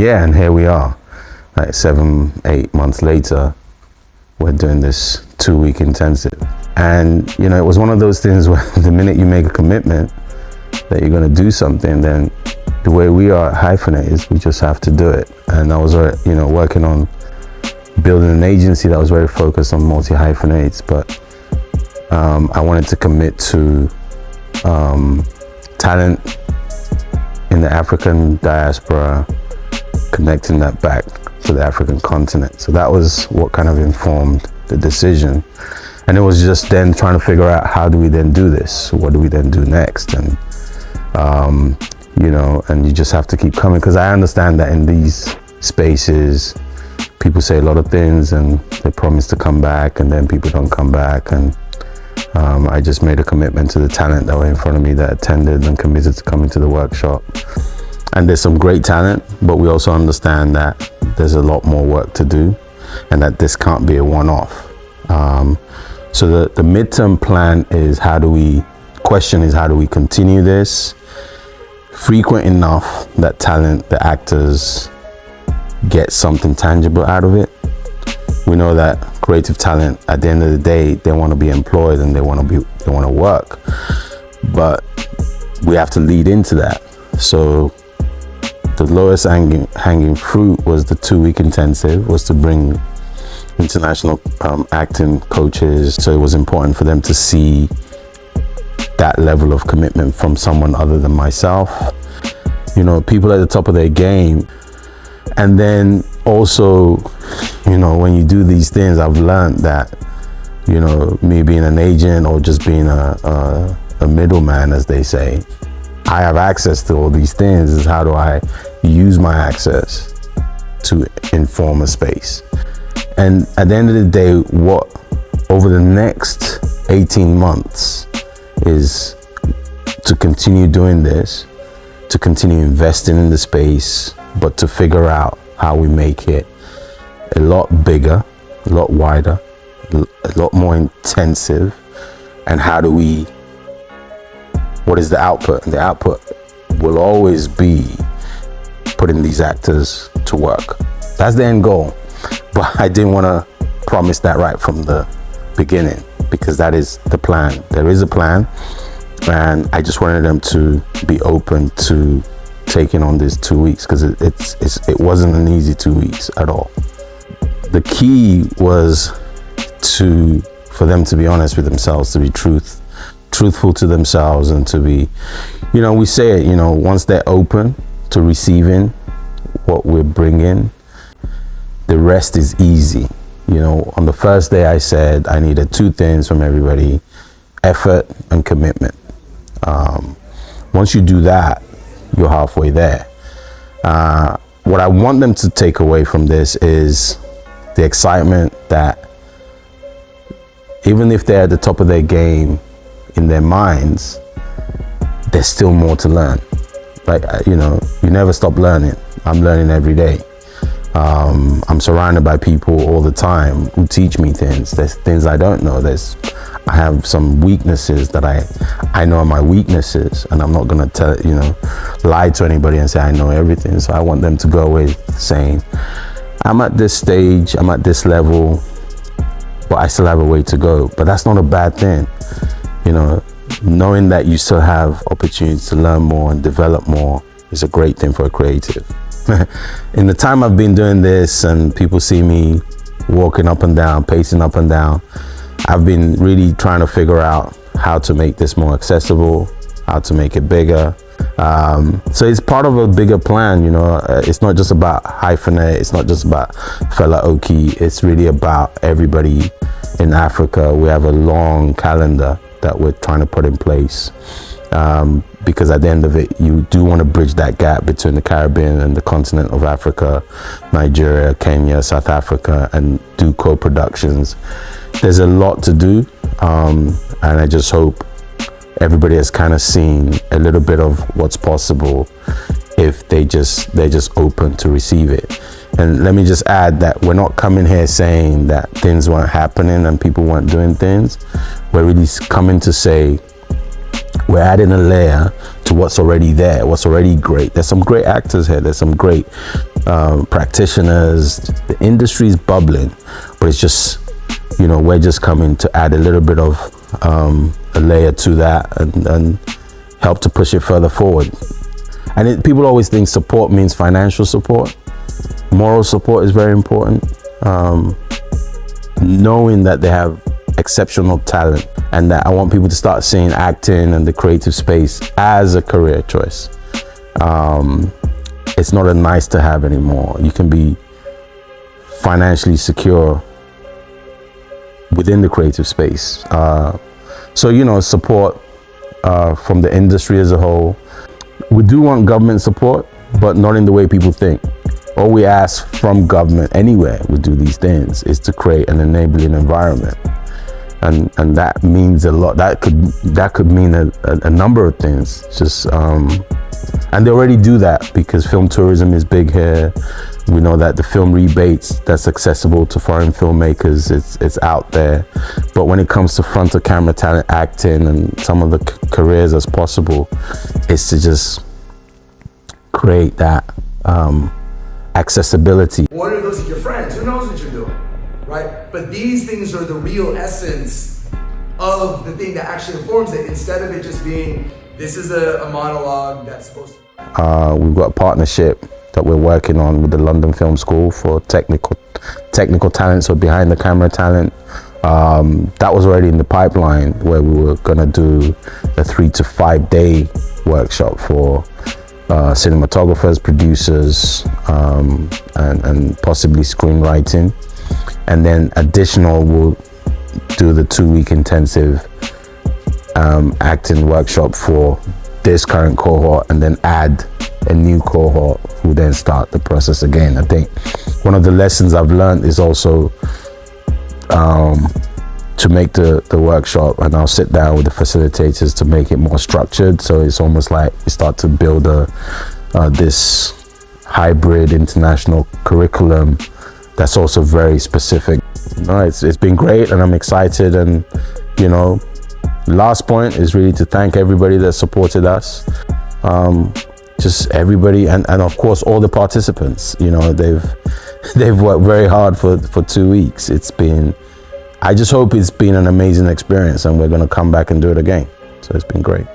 and here we are, like 7-8 months later, we're doing this 2-week intensive. And you know, it was one of those things where the minute you make a commitment that you're going to do something, then the way we are at HYPHEN8 is we just have to do it. And I was, you know, working on building an agency that was very focused on multi-hyphenates, but I wanted to commit to talent in the African diaspora, connecting that back to the African continent. So that was what kind of informed the decision. And it was just then trying to figure out, how do we then do this? What do we then do next? And you know, and you just have to keep coming, because I understand that in these spaces people say a lot of things and they promise to come back and then people don't come back. And I just made a commitment to the talent that were in front of me that attended and committed to coming to the workshop. And there's some great talent, but we also understand that there's a lot more work to do and that this can't be a one-off. So the midterm plan is, how do we continue this frequent enough that talent, the actors, get something tangible out of it. We know that creative talent, at the end of the day, they want to be employed and they want to work, but we have to lead into that. So the lowest hanging fruit was the 2-week intensive, was to bring international acting coaches. So it was important for them to see that level of commitment from someone other than myself, you know, people at the top of their game. And then also, you know, when you do these things, I've learned that, you know, me being an agent or just being a middleman, as they say, I have access to all these things. Is how do I use my access to inform a space? And at the end of the day, what over the next 18 months is to continue doing this, to continue investing in the space, but to figure out how we make it a lot bigger, a lot wider, a lot more intensive. And how do we, what is the output? And the output will always be putting these actors to work. That's the end goal. But I didn't want to promise that right from the beginning, because that is the plan. There is a plan, and I just wanted them to be open to taking on these 2 weeks, because it wasn't an easy 2 weeks at all. The key was for them to be honest with themselves, to be truthful to themselves, and to be, you know, we say it, you know, once they're open to receiving what we're bringing, the rest is easy. You know, on the first day I said I needed 2 things from everybody: effort and commitment. Once you do that, you're halfway there. What I want them to take away from this is the excitement that even if they're at the top of their game in their minds, there's still more to learn. Like, you know, you never stop learning. I'm learning every day. I'm surrounded by people all the time who teach me things. There's things I don't know. I have some weaknesses that I know are my weaknesses, and I'm not gonna lie to anybody and say I know everything. So I want them to go away saying, I'm at this stage, I'm at this level, but I still have a way to go. But that's not a bad thing. You know, knowing that you still have opportunities to learn more and develop more is a great thing for a creative. In the time I've been doing this and people see me walking up and down, pacing up and down, I've been really trying to figure out how to make this more accessible, how to make it bigger. So it's part of a bigger plan, you know. It's not just about HYPHEN8, it's not just about Fela Oke, it's really about everybody in Africa. We have a long calendar that we're trying to put in place. Because at the end of it, you do want to bridge that gap between the Caribbean and the continent of Africa, Nigeria, Kenya, South Africa, and do co-productions. There's a lot to do, and I just hope everybody has kind of seen a little bit of what's possible if they're just open to receive it. And let me just add that we're not coming here saying that things weren't happening and people weren't doing things. We're really coming to say, we're adding a layer to what's already there, what's already great. There's some great actors here. There's some great practitioners. The industry's bubbling, but it's just, you know, we're just coming to add a little bit of a layer to that and help to push it further forward. And people always think support means financial support. Moral support is very important. Knowing that they have exceptional talent, and that I want people to start seeing acting and the creative space as a career choice. It's not a nice to have anymore. You can be financially secure within the creative space. So, you know, support from the industry as a whole. We do want government support, but not in the way people think. All we ask from government anywhere we do these things is to create an enabling environment. And that means a lot. That could mean a number of things. Just and they already do that because film tourism is big here. We know that the film rebates that's accessible to foreign filmmakers, it's out there. But when it comes to front of camera talent, acting, and some of the careers as possible, it's to just create that accessibility. One of those is your friends. Who knows what you're doing, right? But these things are the real essence of the thing that actually informs it, instead of it just being, this is a monologue that's supposed to... We've got a partnership that we're working on with the London Film School for technical talent, so behind the camera talent. That was already in the pipeline, where we were gonna do a 3 to 5 day workshop for cinematographers, producers, and possibly screenwriting. And then additional, we'll do the 2-week intensive acting workshop for this current cohort, and then add a new cohort who then start the process again. I think one of the lessons I've learned is also to make the workshop, and I'll sit down with the facilitators to make it more structured. So it's almost like we start to build this hybrid international curriculum that's also very specific. It's been great, and I'm excited. And, you know, last point is really to thank everybody that supported us. Just everybody, and of course all the participants. You know, they've worked very hard for 2 weeks. I just hope it's been an amazing experience, and we're going to come back and do it again. So it's been great.